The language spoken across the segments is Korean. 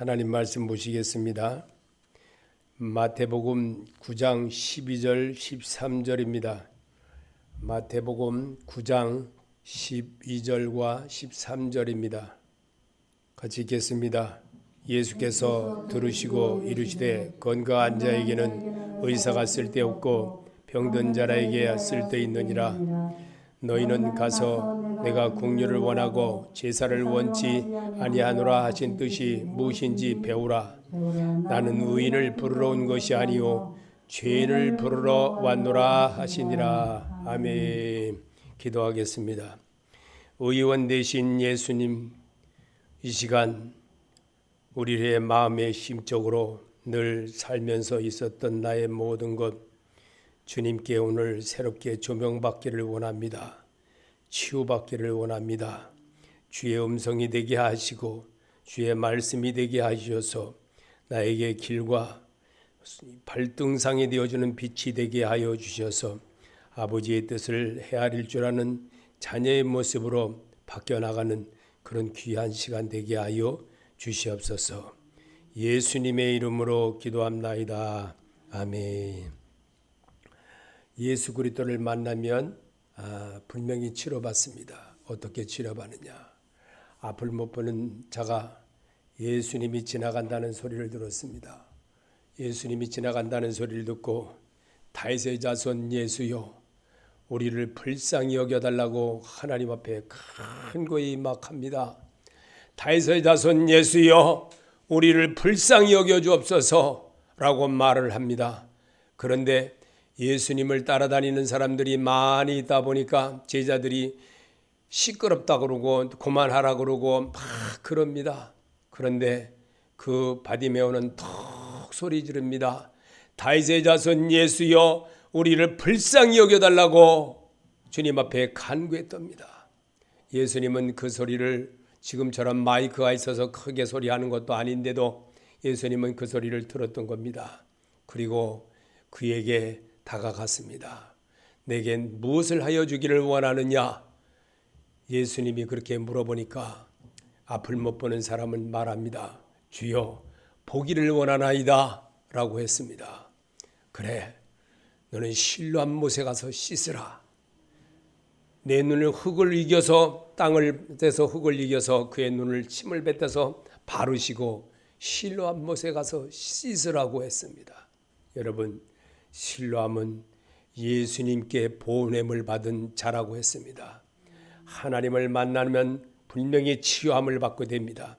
하나님 말씀 보시겠습니다. 마태복음 9장 12절 13절입니다. 마태복음 9장 12절과 13절입니다. 같이 읽겠습니다. 예수께서 들으시고 이르시되 건강한 자에게는 의사가 쓸데없고 병든 자라에게야 쓸데있느니라. 너희는 가서 내가 긍휼을 원하고 제사를 원치 아니하노라 하신 뜻이 무엇인지 배우라. 나는 의인을 부르러 온 것이 아니요 죄인을 부르러 왔노라 하시니라. 아멘. 기도하겠습니다. 의원 되신 예수님, 이 시간 우리의 마음의 심적으로 늘 살면서 있었던 나의 모든 것 주님께 오늘 새롭게 조명받기를 원합니다. 치유받기를 원합니다. 주의 음성이 되게 하시고 주의 말씀이 되게 하셔서 나에게 길과 발등상이 되어주는 빛이 되게 하여 주셔서 아버지의 뜻을 헤아릴 줄 아는 자녀의 모습으로 바뀌어나가는 그런 귀한 시간 되게 하여 주시옵소서. 예수님의 이름으로 기도합나이다. 아멘. 예수 그리스도를 만나면 분명히 치료받습니다. 어떻게 치료받느냐? 앞을 못 보는 자가 예수님이 지나간다는 소리를 들었습니다. 예수님이 지나간다는 소리를 듣고 다윗의 자손 예수여 우리를 불쌍히 여겨달라고 하나님 앞에 간구히 막합니다. 다윗의 자손 예수여 우리를 불쌍히 여겨주옵소서라고 말을 합니다. 그런데 예수님을 따라다니는 사람들이 많이 있다 보니까 제자들이 시끄럽다 그러고 그만하라 그러고 막 그럽니다. 그런데 그 바디메오는 턱 소리 지릅니다. 다윗의 자손 예수여 우리를 불쌍히 여겨달라고 주님 앞에 간구했답니다. 예수님은 그 소리를 지금처럼 마이크가 있어서 크게 소리하는 것도 아닌데도 예수님은 그 소리를 들었던 겁니다. 그리고 그에게 다가갔습니다. 내겐 무엇을 하여 주기를 원하느냐? 예수님이 그렇게 물어보니까 앞을 못 보는 사람은 말합니다. 주여 보기를 원하나이다 라고 했습니다. 그래 너는 실로암 못에 가서 씻으라. 내 눈을 흙을 이겨서 땅을 떼서 흙을 이겨서 그의 눈을 침을 뱉어서 바르시고 실로암 못에 가서 씻으라고 했습니다. 여러분 실로암은 예수님께 보냄을 받은 자라고 했습니다. 하나님을 만나면 분명히 치유함을 받게 됩니다.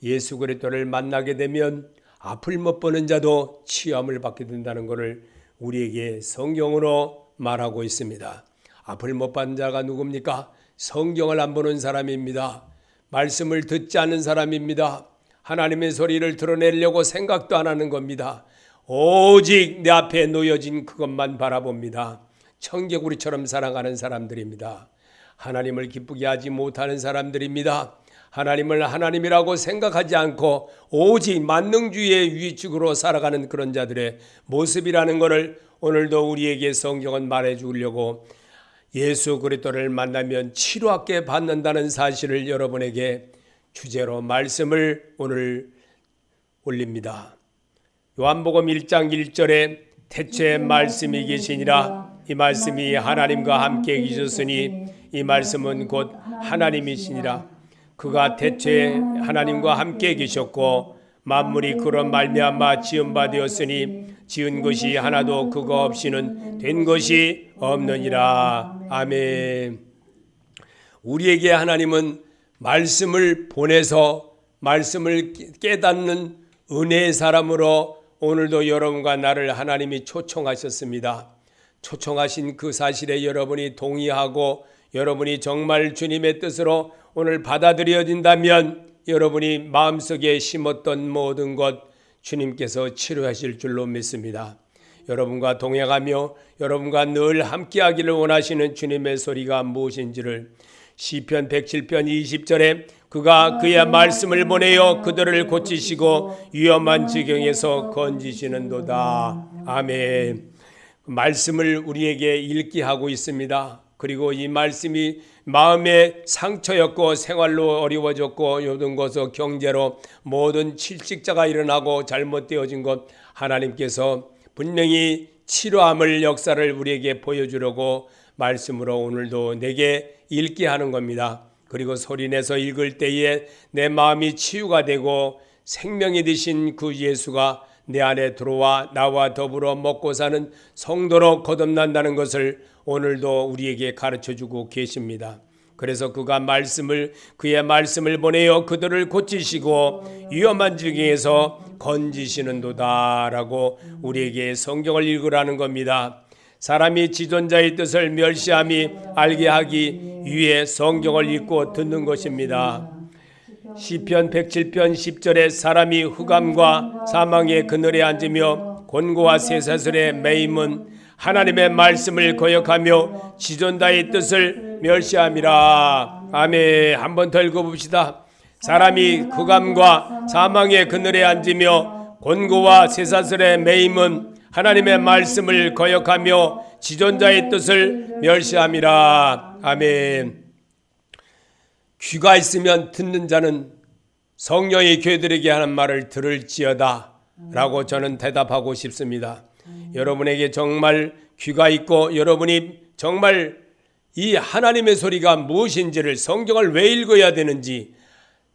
예수 그리스도를 만나게 되면 앞을 못 보는 자도 치유함을 받게 된다는 것을 우리에게 성경으로 말하고 있습니다. 앞을 못 본 자가 누굽니까? 성경을 안 보는 사람입니다. 말씀을 듣지 않는 사람입니다. 하나님의 소리를 드러내려고 생각도 안 하는 겁니다. 오직 내 앞에 놓여진 그것만 바라봅니다. 청개구리처럼 살아가는 사람들입니다. 하나님을 기쁘게 하지 못하는 사람들입니다. 하나님을 하나님이라고 생각하지 않고 오직 만능주의의 위축으로 살아가는 그런 자들의 모습이라는 것을 오늘도 우리에게 성경은 말해주려고 예수 그리스도를 만나면 치료받게 받는다는 사실을 여러분에게 주제로 말씀을 오늘 올립니다. 요한복음 1장 1절에 태초에 말씀이 계시니라. 이 말씀이 하나님과 함께 계셨으니 이 말씀은 곧 하나님이시니라. 그가 태초에 하나님과 함께 계셨고 만물이 그로 말미암아 지은 바 되었으니 지은 것이 하나도 그거 없이는 된 것이 없느니라. 아멘. 우리에게 하나님은 말씀을 보내서 말씀을 깨닫는 은혜의 사람으로 오늘도 여러분과 나를 하나님이 초청하셨습니다. 초청하신 그 사실에 여러분이 동의하고 여러분이 정말 주님의 뜻으로 오늘 받아들여진다면 여러분이 마음속에 심었던 모든 것 주님께서 치료하실 줄로 믿습니다. 여러분과 동행하며 여러분과 늘 함께하기를 원하시는 주님의 소리가 무엇인지를 시편 107편 20절에 그가 그의 말씀을 보내어 그들을 고치시고 위험한 지경에서 건지시는도다. 아멘. 말씀을 우리에게 읽게 하고 있습니다. 그리고 이 말씀이 마음의 상처였고 생활로 어려워졌고 모든 것으로 경제로 모든 실직자가 일어나고 잘못되어진 것 하나님께서 분명히 치료함을 역사를 우리에게 보여주려고 말씀으로 오늘도 내게 읽게 하는 겁니다. 그리고 소리내서 읽을 때에 내 마음이 치유가 되고 생명이 되신 그 예수가 내 안에 들어와 나와 더불어 먹고 사는 성도로 거듭난다는 것을 오늘도 우리에게 가르쳐주고 계십니다. 그래서 그가 그의 말씀을 보내어 그들을 고치시고 위험한 중에서 건지시는도다라고 우리에게 성경을 읽으라는 겁니다. 사람이 지존자의 뜻을 멸시함이 알게 하기 위해 성경을 읽고 듣는 것입니다. 시편 107편 10절에 사람이 흑암과 사망의 그늘에 앉으며 곤고와 쇠사슬에 매임은 하나님의 말씀을 거역하며 지존자의 뜻을 멸시함이라. 아멘. 한 번 더 읽어봅시다. 사람이 흑암과 사망의 그늘에 앉으며 곤고와 쇠사슬에 매임은 하나님의 말씀을 거역하며 지존자의 뜻을 멸시함이라. 아멘. 귀가 있으면 듣는 자는 성령이 교회들에게 하는 말을 들을지어다 라고 저는 대답하고 싶습니다. 여러분에게 정말 귀가 있고 여러분이 정말 이 하나님의 소리가 무엇인지를 성경을 왜 읽어야 되는지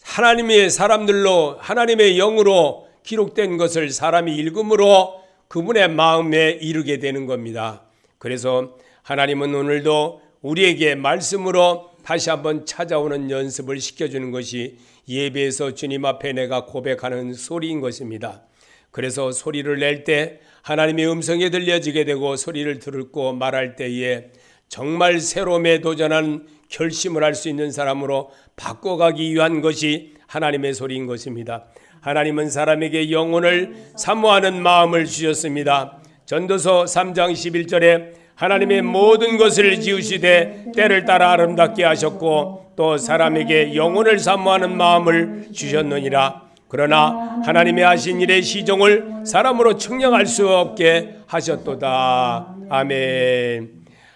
하나님의 사람들로 하나님의 영으로 기록된 것을 사람이 읽음으로 그분의 마음에 이르게 되는 겁니다. 그래서 하나님은 오늘도 우리에게 말씀으로 다시 한번 찾아오는 연습을 시켜주는 것이 예배에서 주님 앞에 내가 고백하는 소리인 것입니다. 그래서 소리를 낼 때 하나님의 음성이 들려지게 되고 소리를 듣고 말할 때에 정말 새로움에 도전하는 결심을 할 수 있는 사람으로 바꿔가기 위한 것이 하나님의 소리인 것입니다. 하나님은 사람에게 영혼을 사모하는 마음을 주셨습니다. 전도서 3장 11절에 하나님의 모든 것을 지으시되 때를 따라 아름답게 하셨고 또 사람에게 영혼을 사모하는 마음을 주셨느니라. 그러나 하나님의 하신 일의 시종을 사람으로 측량할 수 없게 하셨도다. 아멘.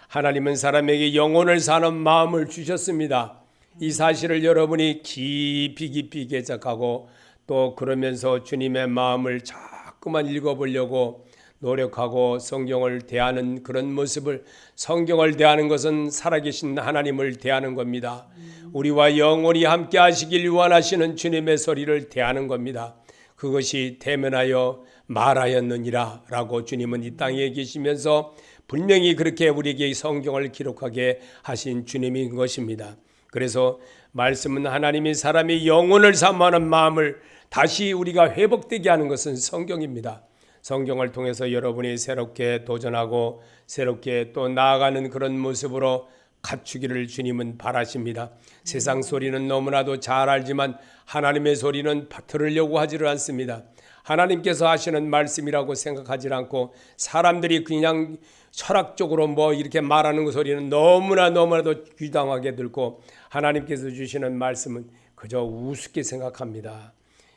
하나님은 사람에게 영혼을 사는 마음을 주셨습니다. 이 사실을 여러분이 깊이 개척하고 또 그러면서 주님의 마음을 자꾸만 읽어보려고 노력하고 성경을 대하는 그런 모습을, 성경을 대하는 것은 살아계신 하나님을 대하는 겁니다. 우리와 영원히 함께 하시길 원하시는 주님의 소리를 대하는 겁니다. 그것이 대면하여 말하였느니라 라고 주님은 이 땅에 계시면서 분명히 그렇게 우리에게 성경을 기록하게 하신 주님인 것입니다. 그래서 말씀은 하나님이 사람이 영혼을 사모하는 마음을 다시 우리가 회복되게 하는 것은 성경입니다. 성경을 통해서 여러분이 새롭게 도전하고 새롭게 또 나아가는 그런 모습으로 갖추기를 주님은 바라십니다. 세상 소리는 너무나도 잘 알지만 하나님의 소리는 들으려고 하지를 않습니다. 하나님께서 하시는 말씀이라고 생각하지 않고 사람들이 그냥 철학적으로 이렇게 말하는 그 소리는 너무나도 귀당하게 들고 하나님께서 주시는 말씀은 그저 우습게 생각합니다.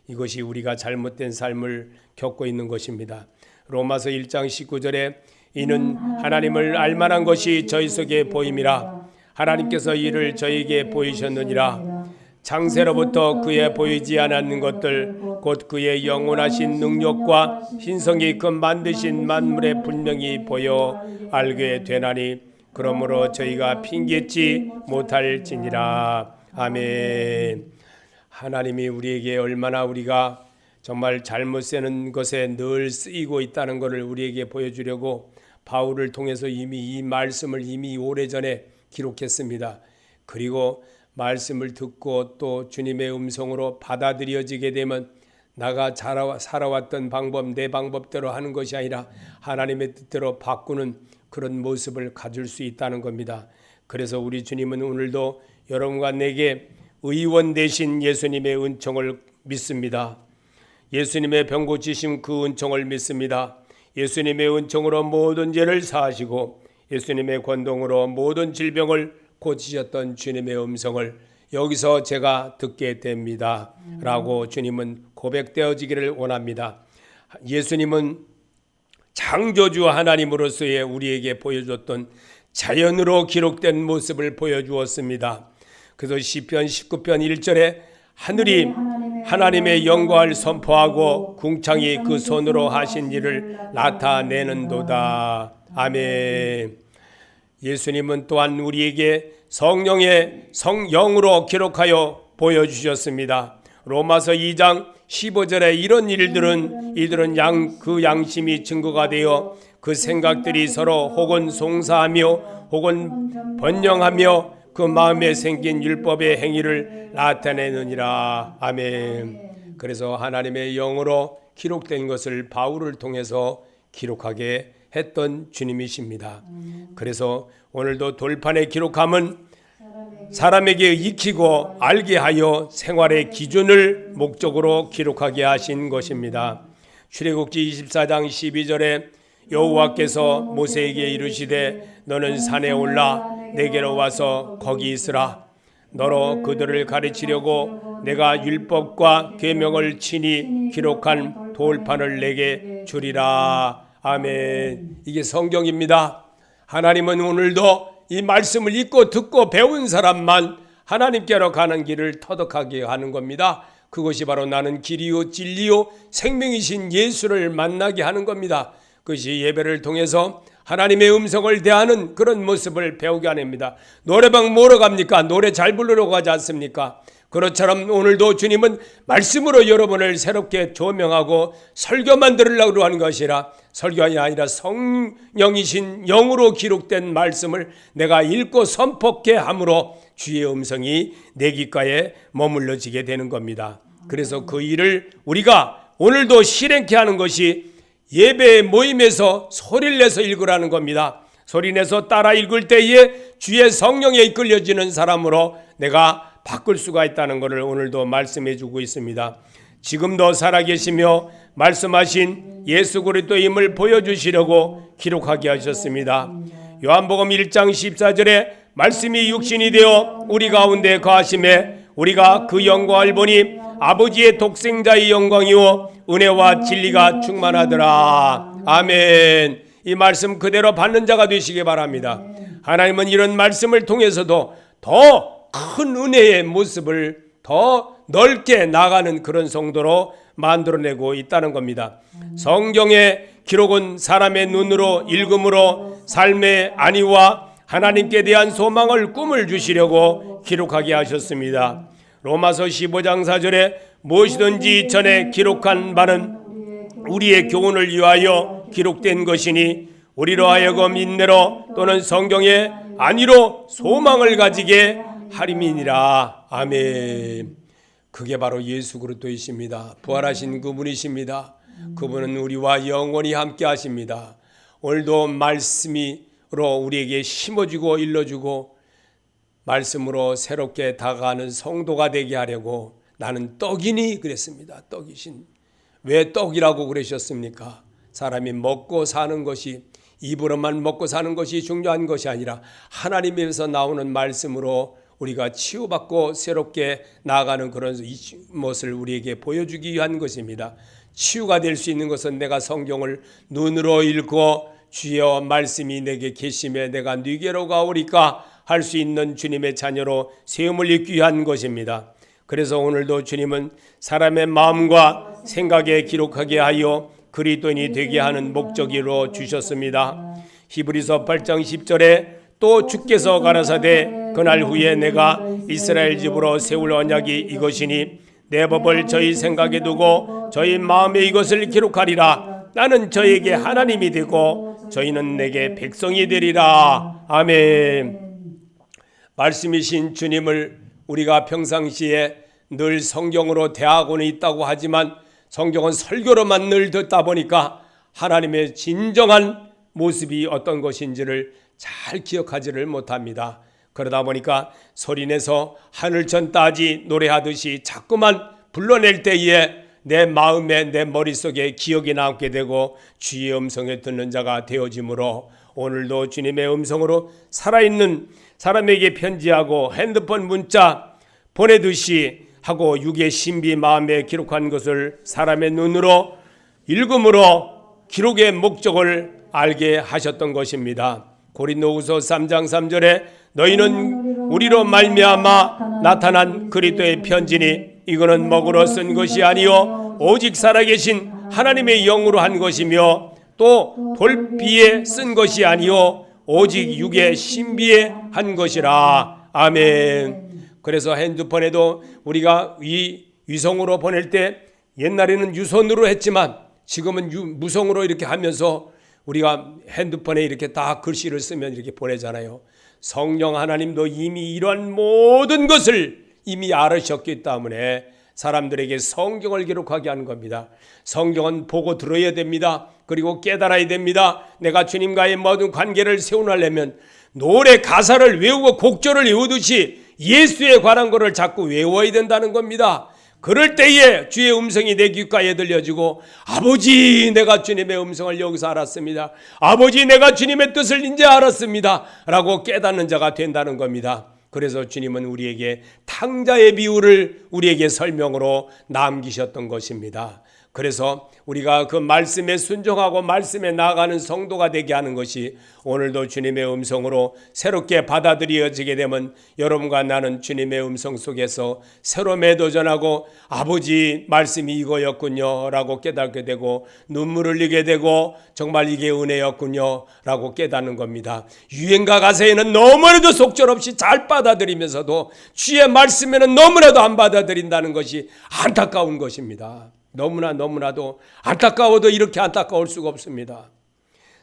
이것이 우리가 잘못된 삶을 겪고 있는 것입니다. 로마서 1장 19절에 이는 하나님을 알만한 것이 저희 속에 보임이라. 하나님께서 이를 저에게 보이셨느니라. 창세로부터 그의 보이지 않았는 것들 곧 그의 영원하신 능력과 신성이 그 만드신 만물에 분명히 보여 알게 되나니 그러므로 저희가 핑계치 못할지니라. 아멘. 하나님이 우리에게 얼마나 우리가 정말 잘못 쓰는 것에 늘 쓰이고 있다는 것을 우리에게 보여주려고 바울을 통해서 이미 이 말씀을 이미 오래전에 기록했습니다. 그리고 말씀을 듣고 또 주님의 음성으로 받아들여지게 되면 나가 살아왔던 방법, 내 방법대로 하는 것이 아니라 하나님의 뜻대로 바꾸는 그런 모습을 가질 수 있다는 겁니다. 그래서 우리 주님은 오늘도 여러분과 내게 의원 되신 예수님의 은총을 믿습니다. 예수님의 병 고치심 그 은총을 믿습니다. 예수님의 은총으로 모든 죄를 사하시고 예수님의 권동으로 모든 질병을 고치셨던 주님의 음성을 여기서 제가 듣게 됩니다 라고 주님은 고백되어지기를 원합니다. 예수님은 창조주 하나님으로서의 우리에게 보여줬던 자연으로 기록된 모습을 보여주었습니다. 그래서 시편 19편 1절에 하늘이 하나님의 영광을 선포하고 궁창이 그 손으로 하신 일을 나타내는도다. 아멘. 예수님은 또한 우리에게 성령의 성령으로 기록하여 보여주셨습니다. 로마서 2장 15절에 이런 이들은 그 양심이 증거가 되어 그 생각들이 서로 혹은 송사하며 혹은 번영하며 그 마음에 생긴 율법의 행위를 나타내느니라. 아멘. 그래서 하나님의 영으로 기록된 것을 바울을 통해서 기록하게 했던 주님이십니다. 그래서 오늘도 돌판에 기록함은 사람에게 익히고 알게 하여 생활의 기준을 목적으로 기록하게 하신 것입니다. 출애굽기 24장 12절에 여호와께서 모세에게 이르시되 너는 산에 올라 내게로 와서 거기 있으라. 너로 그들을 가르치려고 내가 율법과 계명을 친히 기록한 돌판을 내게 주리라. 아멘. 이게 성경입니다. 하나님은 오늘도 이 말씀을 읽고 듣고 배운 사람만 하나님께로 가는 길을 터득하게 하는 겁니다. 그것이 바로 나는 길이요 진리요 생명이신 예수를 만나게 하는 겁니다. 그것이 예배를 통해서 하나님의 음성을 대하는 그런 모습을 배우게 합니다. 노래방 뭐로 갑니까? 노래 잘 부르러 가지 않습니까? 그렇처럼 오늘도 주님은 말씀으로 여러분을 새롭게 조명하고 설교만 들으려고 하는 것이라 설교가 아니라 성령이신 영으로 기록된 말씀을 내가 읽고 선포케 함으로 주의 음성이 내 귓가에 머물러지게 되는 겁니다. 그래서 그 일을 우리가 오늘도 실행케 하는 것이 예배 모임에서 소리를 내서 읽으라는 겁니다. 소리 내서 따라 읽을 때에 주의 성령에 이끌려지는 사람으로 내가 바꿀 수가 있다는 것을 오늘도 말씀해 주고 있습니다. 지금도 살아계시며 말씀하신 예수 그리스도임을 보여주시려고 기록하게 하셨습니다. 요한복음 1장 14절에 말씀이 육신이 되어 우리 가운데 거하심에 우리가 그 영광을 보니 아버지의 독생자의 영광이요 은혜와 진리가 충만하더라. 아멘. 이 말씀 그대로 받는 자가 되시기 바랍니다. 하나님은 이런 말씀을 통해서도 더 큰 은혜의 모습을 더 넓게 나가는 그런 성도로 만들어내고 있다는 겁니다. 성경의 기록은 사람의 눈으로 읽음으로 삶의 안위와 하나님께 대한 소망을 꿈을 주시려고 기록하게 하셨습니다. 로마서 15장 4절에 무엇이든지 전에 기록한 바는 우리의 교훈을 위하여 기록된 것이니 우리로 하여금 인내로 또는 성경의 안위로 소망을 가지게 하림이니라. 아멘. 그게 바로 예수 그리스도이십니다. 부활하신 그분이십니다. 그분은 우리와 영원히 함께 하십니다. 오늘도 말씀으로 우리에게 심어주고 일러주고 말씀으로 새롭게 다가가는 성도가 되게 하려고 나는 떡이니 그랬습니다. 떡이신. 왜 떡이라고 그러셨습니까? 사람이 먹고 사는 것이 입으로만 먹고 사는 것이 중요한 것이 아니라 하나님에서 나오는 말씀으로 우리가 치유받고 새롭게 나아가는 그런 것을 우리에게 보여주기 위한 것입니다. 치유가 될 수 있는 것은 내가 성경을 눈으로 읽고 주여 말씀이 내게 계심에 내가 네게로 가오리까 할 수 있는 주님의 자녀로 세움을 입기 위한 것입니다. 그래서 오늘도 주님은 사람의 마음과 생각에 기록하게 하여 그리스도인이 되게 하는 목적으로 주셨습니다. 히브리서 8장 10절에 또 주께서 가라사대 그날 후에 내가 이스라엘 집으로 세울 언약이 이것이니 내 법을 저희 생각에 두고 저희 마음에 이것을 기록하리라. 나는 저에게 하나님이 되고 저희는 내게 백성이 되리라. 아멘. 말씀이신 주님을 우리가 평상시에 늘 성경으로 대하고는 있다고 하지만 성경은 설교로만 늘 듣다 보니까 하나님의 진정한 모습이 어떤 것인지를 잘 기억하지를 못합니다. 그러다 보니까 소리내서 하늘천 따지 노래하듯이 자꾸만 불러낼 때에 내 마음에 내 머릿속에 기억이 남게 되고 주의 음성에 듣는 자가 되어지므로 오늘도 주님의 음성으로 살아있는 사람에게 편지하고 핸드폰 문자 보내듯이 하고 육의 신비 마음에 기록한 것을 사람의 눈으로 읽음으로 기록의 목적을 알게 하셨던 것입니다. 고린도후서 3장 3절에 너희는 우리로 말미암아 나타난 그리스도의 편지니 이거는 먹으로 쓴 것이 아니요 오직 살아계신 하나님의 영으로 한 것이며 또 돌비에 쓴 것이 아니요 오직 육의 신비에 한 것이라. 아멘. 그래서 핸드폰에도 우리가 위성으로 보낼 때 옛날에는 유선으로 했지만 지금은 무선으로 이렇게 하면서 우리가 핸드폰에 이렇게 다 글씨를 쓰면 이렇게 보내잖아요. 성령 하나님도 이미 이러한 모든 것을 이미 알으셨기 때문에 사람들에게 성경을 기록하게 하는 겁니다. 성경은 보고 들어야 됩니다. 그리고 깨달아야 됩니다. 내가 주님과의 모든 관계를 세워나려면 노래 가사를 외우고 곡절을 외우듯이 예수에 관한 것을 자꾸 외워야 된다는 겁니다. 그럴 때에 주의 음성이 내 귓가에 들려지고 아버지 내가 주님의 음성을 여기서 알았습니다. 아버지 내가 주님의 뜻을 이제 알았습니다. 라고 깨닫는 자가 된다는 겁니다. 그래서 주님은 우리에게 탕자의 비유를 우리에게 설명으로 남기셨던 것입니다. 그래서 우리가 그 말씀에 순종하고 말씀에 나아가는 성도가 되게 하는 것이 오늘도 주님의 음성으로 새롭게 받아들여지게 되면 여러분과 나는 주님의 음성 속에서 새로움에 도전하고 아버지 말씀이 이거였군요 라고 깨닫게 되고 눈물을 흘리게 되고 정말 이게 은혜였군요 라고 깨닫는 겁니다. 유행가 가사에는 너무나도 속절없이 잘 받아들이면서도 주의 말씀에는 너무나도 안 받아들인다는 것이 안타까운 것입니다. 너무나도 안타까워도 이렇게 안타까울 수가 없습니다.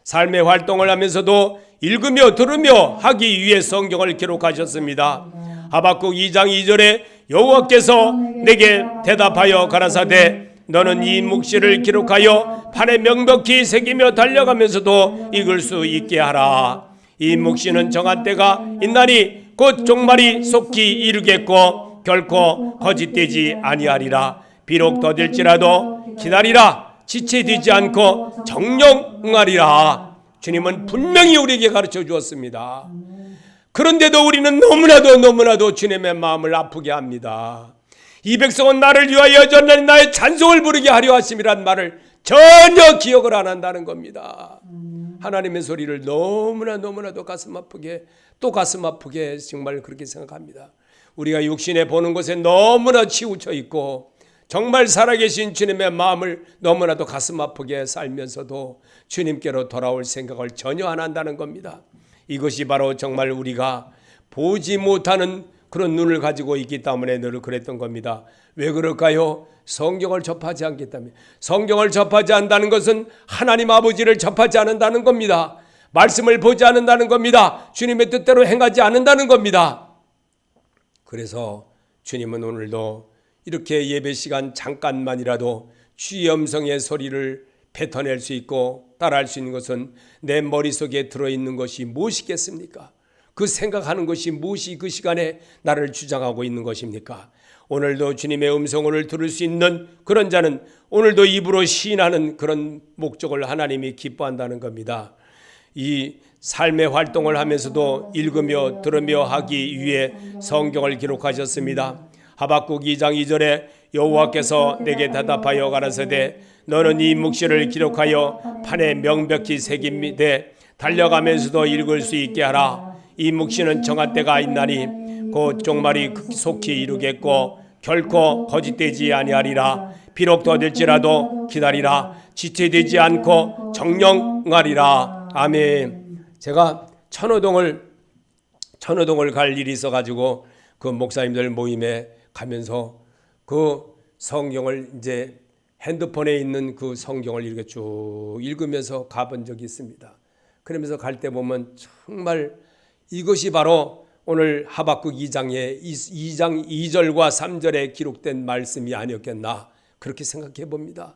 삶의 활동을 하면서도 읽으며 들으며 하기 위해 성경을 기록하셨습니다. 하박국 2장 2절에 여호와께서 내게 대답하여 가라사대 너는 이 묵시를 기록하여 판에 명백히 새기며 달려가면서도 읽을 수 있게 하라. 이 묵시는 정한 때가 있나니 곧 종말이 속히 이르겠고 결코 거짓되지 아니하리라. 비록 더딜지라도 기다리라. 지체되지 않고 정령 응하리라. 주님은 분명히 우리에게 가르쳐 주었습니다. 그런데도 우리는 너무나도 주님의 마음을 아프게 합니다. 이 백성은 나를 위하여 여전히 나의 찬송을 부르게 하려 하심이란 말을 전혀 기억을 안 한다는 겁니다. 하나님의 소리를 너무나도 가슴 아프게 정말 그렇게 생각합니다. 우리가 육신에 보는 것에 너무나 치우쳐 있고 정말 살아계신 주님의 마음을 너무나도 가슴 아프게 살면서도 주님께로 돌아올 생각을 전혀 안 한다는 겁니다. 이것이 바로 정말 우리가 보지 못하는 그런 눈을 가지고 있기 때문에 늘 그랬던 겁니다. 왜 그럴까요? 성경을 접하지 않기 때문에. 성경을 접하지 않는다는 것은 하나님 아버지를 접하지 않는다는 겁니다. 말씀을 보지 않는다는 겁니다. 주님의 뜻대로 행하지 않는다는 겁니다. 그래서 주님은 오늘도 이렇게 예배 시간 잠깐만이라도 주의 음성의 소리를 뱉어낼 수 있고 따라할 수 있는 것은 내 머릿속에 들어있는 것이 무엇이겠습니까? 그 생각하는 것이 무엇이 그 시간에 나를 주장하고 있는 것입니까? 오늘도 주님의 음성을 들을 수 있는 그런 자는 오늘도 입으로 시인하는 그런 목적을 하나님이 기뻐한다는 겁니다. 이 삶의 활동을 하면서도 읽으며 들으며 하기 위해 성경을 기록하셨습니다. 하박국 2장 2절에 여호와께서 내게 대답하여 가라사대 너는 이 묵시를 기록하여 판에 명백히 새김되 달려가면서도 읽을 수 있게 하라. 이 묵시는 정한 때가 있나니 곧 종말이 속히 이루겠고 결코 거짓되지 아니하리라. 비록 더딜지라도 기다리라. 지체되지 않고 정령 응하리라. 아멘. 제가 천호동을 갈 일이 있어가지고 그 목사님들 모임에 가면서 그 성경을 이제 핸드폰에 있는 그 성경을 이렇게 쭉 읽으면서 가본 적이 있습니다. 그러면서 갈 때 보면 정말 이것이 바로 오늘 하박국 2장 2절과 3절에 기록된 말씀이 아니었겠나 그렇게 생각해 봅니다.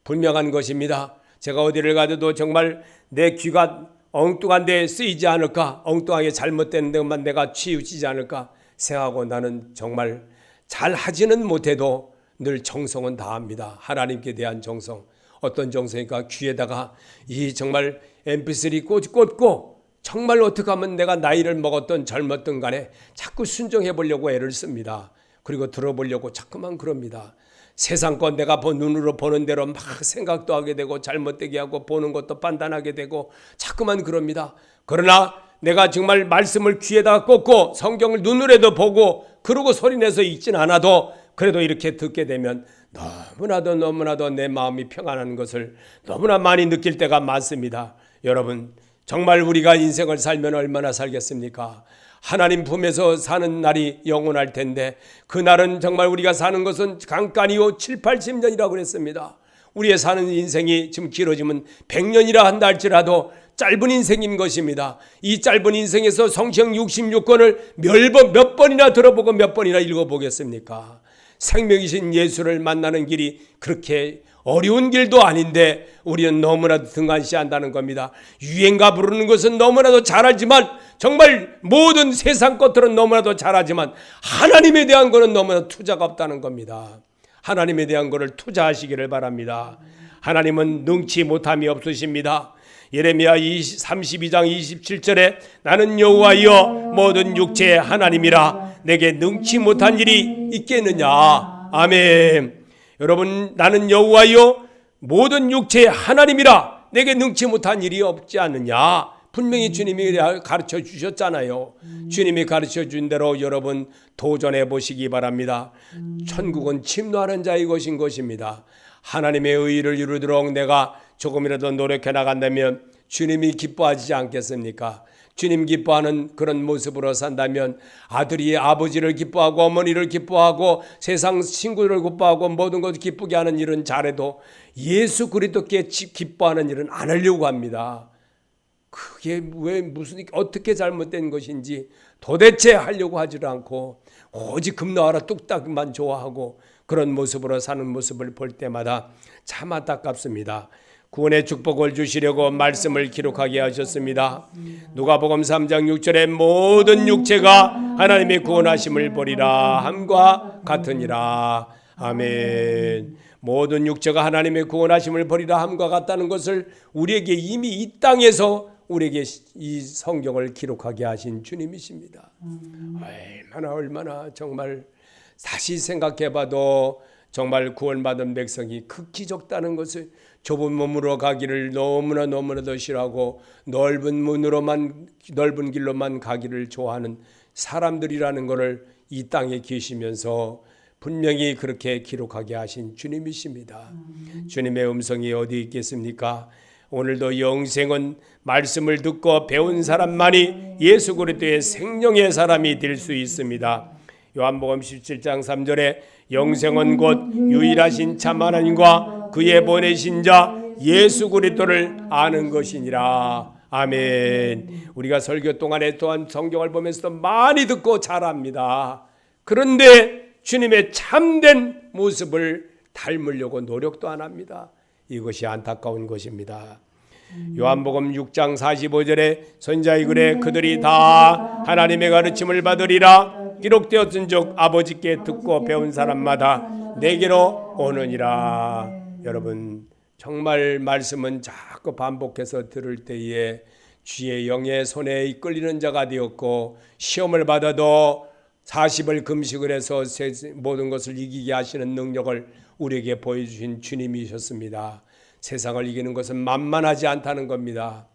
분명한 것입니다. 제가 어디를 가도 정말 내 귀가 엉뚱한 데 쓰이지 않을까, 엉뚱하게 잘못된 데만 내가 치우치지 않을까 생각하고 나는 정말 잘 하지는 못해도 늘 정성은 다합니다. 하나님께 대한 정성. 어떤 정성이니까 귀에다가 이 정말 mp3 꽂고 정말 어떻게 하면 내가 나이를 먹었던 젊었던 간에 자꾸 순종해 보려고 애를 씁니다. 그리고 들어보려고 자꾸만 그럽니다. 세상껏 내가 눈으로 보는 대로 막 생각도 하게 되고 잘못되게 하고 보는 것도 판단하게 되고 자꾸만 그럽니다. 그러나 내가 정말 말씀을 귀에다가 꽂고 성경을 눈으로도 보고 그러고 소리내서 읽진 않아도 그래도 이렇게 듣게 되면 너무나도 내 마음이 평안한 것을 너무나 많이 느낄 때가 많습니다. 여러분, 정말 우리가 인생을 살면 얼마나 살겠습니까? 하나님 품에서 사는 날이 영원할 텐데 그날은 정말 우리가 사는 것은 간간이요 7, 80년이라고 그랬습니다. 우리의 사는 인생이 지금 길어지면 100년이라 한다 할지라도 짧은 인생인 것입니다. 이 짧은 인생에서 성경 66권을 몇 번이나 들어보고 몇 번이나 읽어보겠습니까? 생명이신 예수를 만나는 길이 그렇게 어려운 길도 아닌데 우리는 너무나도 등한시한다는 겁니다. 유행가 부르는 것은 너무나도 잘 알지만 정말 모든 세상 것들은 너무나도 잘 알지만 하나님에 대한 것은 너무나 투자가 없다는 겁니다. 하나님에 대한 것을 투자하시기를 바랍니다. 하나님은 능치 못함이 없으십니다. 예레미야 32장 27절에 나는 여호와여 모든 육체의 하나님이라 내게 능치 못한 일이 있겠느냐. 아멘. 여러분, 나는 여호와여 모든 육체의 하나님이라 내게 능치 못한 일이 없지 않느냐. 분명히 주님이 가르쳐 주셨잖아요. 주님이 가르쳐 준 대로 여러분 도전해 보시기 바랍니다. 천국은 침노하는 자의 것인 것입니다. 하나님의 의의를 이루도록 내가 조금이라도 노력해 나간다면 주님이 기뻐하지 않겠습니까? 주님 기뻐하는 그런 모습으로 산다면 아들이 아버지를 기뻐하고 어머니를 기뻐하고 세상 친구를 기뻐하고 모든 것을 기쁘게 하는 일은 잘해도 예수 그리스도께 기뻐하는 일은 안 하려고 합니다. 그게 왜 무슨 어떻게 잘못된 것인지 도대체 하려고 하지 않고 오직 금나와라 뚝딱만 좋아하고 그런 모습으로 사는 모습을 볼 때마다 참 안타깝습니다. 구원의 축복을 주시려고 말씀을 기록하게 하셨습니다. 누가복음 3장 6절에 모든 육체가 하나님의 구원하심을 보리라 함과 같으니라. 아멘. 모든 육체가 하나님의 구원하심을 보리라 함과 같다는 것을 우리에게 이미 이 땅에서 우리에게 이 성경을 기록하게 하신 주님이십니다. 얼마나 정말 다시 생각해봐도 정말 구원받은 백성이 극히 적다는 것을 좁은 몸으로 가기를 너무나도 싫어하고 넓은 길로만 가기를 좋아하는 사람들이라는 것을 이 땅에 계시면서 분명히 그렇게 기록하게 하신 주님이십니다. 주님의 음성이 어디 있겠습니까? 오늘도 영생은 말씀을 듣고 배운 사람만이 예수 그리스도의 생명의 사람이 될 수 있습니다. 요한복음 17장 3절에 영생은 곧 유일하신 참 하나님과 그의 보내신 자 예수 그리스도를 아는 것이니라. 아멘. 우리가 설교 동안에 또한 성경을 보면서도 많이 듣고 잘 압니다. 그런데 주님의 참된 모습을 닮으려고 노력도 안 합니다. 이것이 안타까운 것입니다. 요한복음 6장 45절에 선자의 글에 그들이 다 하나님의 가르침을 받으리라 기록되었은즉 아버지께 듣고 배운 사람마다 내게로 오느니라. 여러분, 정말 말씀은 자꾸 반복해서 들을 때에 주의 영의 손에 이끌리는 자가 되었고 시험을 받아도 40일 금식을 해서 모든 것을 이기게 하시는 능력을 우리에게 보여주신 주님이셨습니다. 세상을 이기는 것은 만만하지 않다는 겁니다.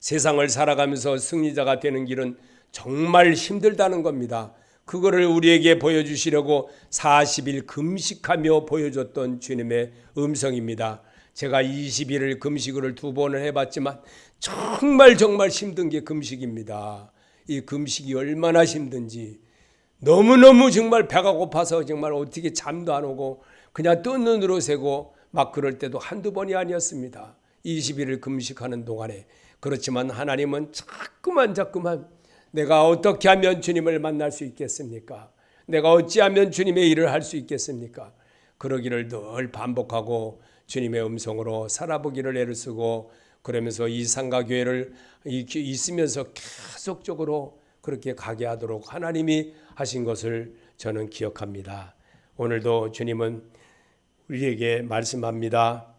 세상을 살아가면서 승리자가 되는 길은 정말 힘들다는 겁니다. 그거를 우리에게 보여주시려고 40일 금식하며 보여줬던 주님의 음성입니다. 제가 20일을 금식을 2번을 해봤지만 정말 힘든 게 금식입니다. 이 금식이 얼마나 힘든지 너무너무 정말 배가 고파서 정말 어떻게 잠도 안 오고 그냥 뜬 눈으로 새고 막 그럴 때도 한두 번이 아니었습니다. 20일을 금식하는 동안에. 그렇지만 하나님은 자꾸만 내가 어떻게 하면 주님을 만날 수 있겠습니까? 내가 어찌하면 주님의 일을 할 수 있겠습니까? 그러기를 늘 반복하고 주님의 음성으로 살아보기를 애를 쓰고 그러면서 이 상가교회를 있으면서 계속적으로 그렇게 가게 하도록 하나님이 하신 것을 저는 기억합니다. 오늘도 주님은 우리에게 말씀합니다.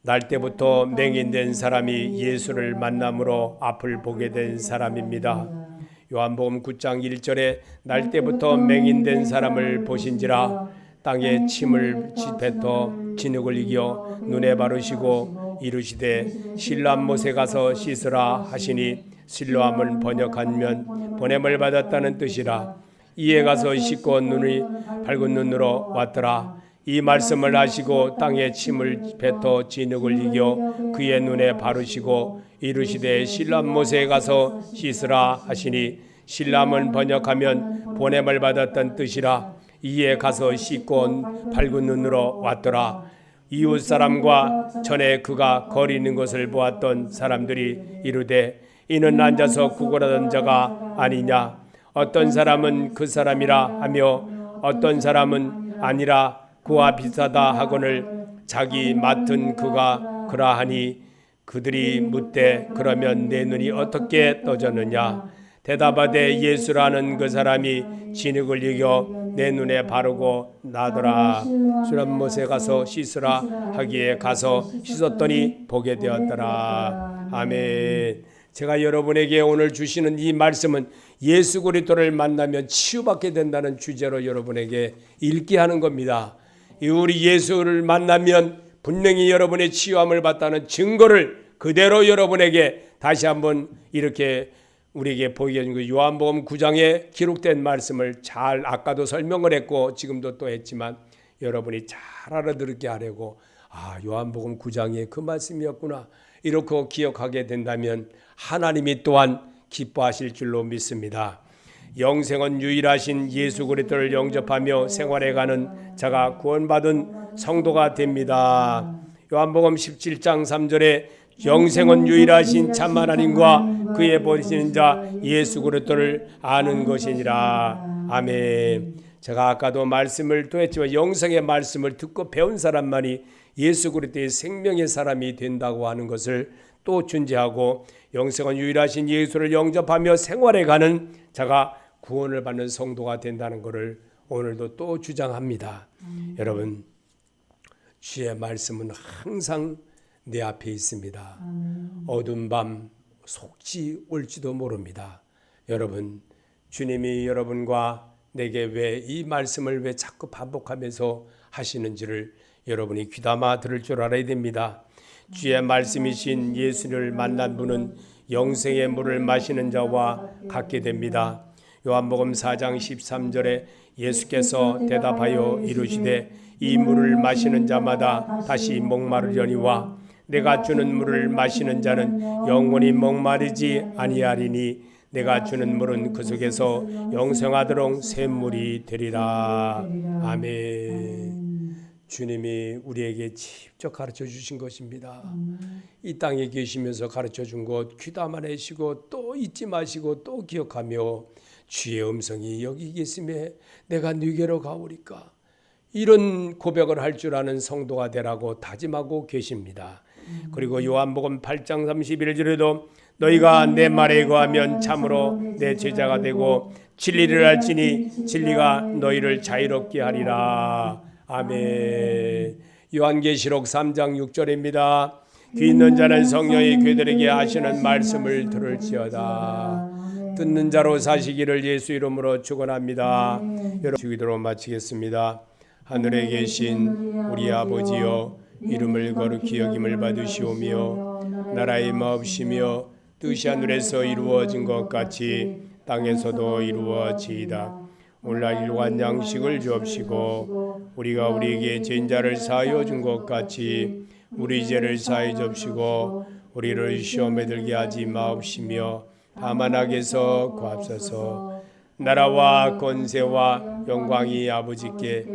날 때부터 맹인된 사람이 예수를 만남으로 앞을 보게 된 사람입니다. 요한복음 9장 1절에 날 때부터 맹인된 사람을 보신지라 땅에 침을 뱉어 진흙을 이겨 눈에 바르시고 이르시되 실로암못에 가서 씻으라 하시니 실로암은 번역하면 보냄을 받았다는 뜻이라. 이에 가서 씻고 눈이 밝은 눈으로 왔더라. 이 말씀을 하시고 땅에 침을 뱉어 진흙을 이겨 그의 눈에 바르시고 이르시되 실로암못에 가서 씻으라 하시니 실로암은 번역하면 보냄을 받았던 뜻이라. 이에 가서 씻고 밝은 눈으로 왔더라. 이웃 사람과 전에 그가 거리는 것을 보았던 사람들이 이르되 이는 앉아서 구걸하던 자가 아니냐. 어떤 사람은 그 사람이라 하며 어떤 사람은 아니라 그와 비슷하다 하거늘 자기 맡은 그가 그러하니 그들이 묻되 그러면 내 눈이 어떻게 떠졌느냐. 대답하되 예수라는 그 사람이 진흙을 이겨 내 눈에 바르고 나더라. 실로암못에 가서 씻으라 하기에 가서 씻었더니 보게 되었더라. 아멘. 제가 여러분에게 오늘 주시는 이 말씀은 예수 그리스도를 만나면 치유받게 된다는 주제로 여러분에게 읽게 하는 겁니다. 우리 예수를 만나면 분명히 여러분의 치유함을 받다는 증거를 그대로 여러분에게 다시 한번 이렇게 우리에게 보이게 해준 그 요한복음 9장에 기록된 말씀을 잘 아까도 설명을 했고 지금도 또 했지만 여러분이 잘 알아들게 하려고 요한복음 9장에 그 말씀이었구나 이렇게 기억하게 된다면 하나님이 또한 기뻐하실 줄로 믿습니다. 영생은 유일하신 예수 그리스도를 영접하며 생활해가는 자가 구원받은 성도가 됩니다. 요한복음 17장 3절에 영생은 유일하신 참 하나님과 그의 보내신 자 예수 그리스도를 아는 것이니라. 아멘. 제가 아까도 말씀을 또 했지만 영생의 말씀을 듣고 배운 사람만이 예수 그리스도의 생명의 사람이 된다고 하는 것을 또 준지하고 영생은 유일하신 예수를 영접하며 생활해가는 자가 구원을 받는 성도가 된다는 것을 오늘도 또 주장합니다. 여러분 주의 말씀은 항상 내 앞에 있습니다. 어두운 밤 속지 올지도 모릅니다. 여러분 주님이 여러분과 내게 왜 이 말씀을 왜 자꾸 반복하면서 하시는지를 여러분이 귀담아 들을 줄 알아야 됩니다. 주의 말씀이신 예수를 만난 분은 영생의 물을 마시는 자와 같게 됩니다. 요한복음 4장 13절에 예수께서 대답하여 이르시되 이 물을 마시는 자마다 다시 목마르려니와 내가 주는 물을 마시는 자는 영원히 목마르지 아니하리니 내가 주는 물은 그 속에서 영생하도록 샘물이 되리라. 아멘. 주님이 우리에게 직접 가르쳐 주신 것입니다. 이 땅에 계시면서 가르쳐 준 것 귀담아내시고 또 잊지 마시고 또 기억하며 주의 음성이 여기 계심에 내가 네게로 가오리까 이런 고백을 할 줄 아는 성도가 되라고 다짐하고 계십니다. 그리고 요한복음 8장 31절에도 너희가 내 말에 거하면 참으로 내 제자가 되고 진리를 알지니 진리가 너희를 자유롭게 하리라. 아멘. 요한계시록 3장 6절입니다. 귀 있는 자는 성령이 그들에게 하시는 말씀을 들을지어다. 듣는 자로 사시기를 예수 이름으로 축원합니다. 여러분 주기도로 마치겠습니다. 하늘에 계신 우리 아버지여 이름을 거룩히 여김을 받으시오며 나라의 마옵시며 뜻이 하늘에서 이루어진 것 같이 땅에서도 이루어지이다. 오늘날 일용할 양식을 주옵시고 우리가 우리에게 죄인자를 사하여 준 것 같이 우리 죄를 사하여 주옵시고 우리를 시험에 들게 하지 마옵시며 다만 악에서 구하옵소서. 나라와 권세와 영광이 아버지께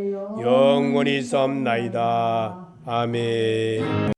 영원히 섬나이다. 아멘.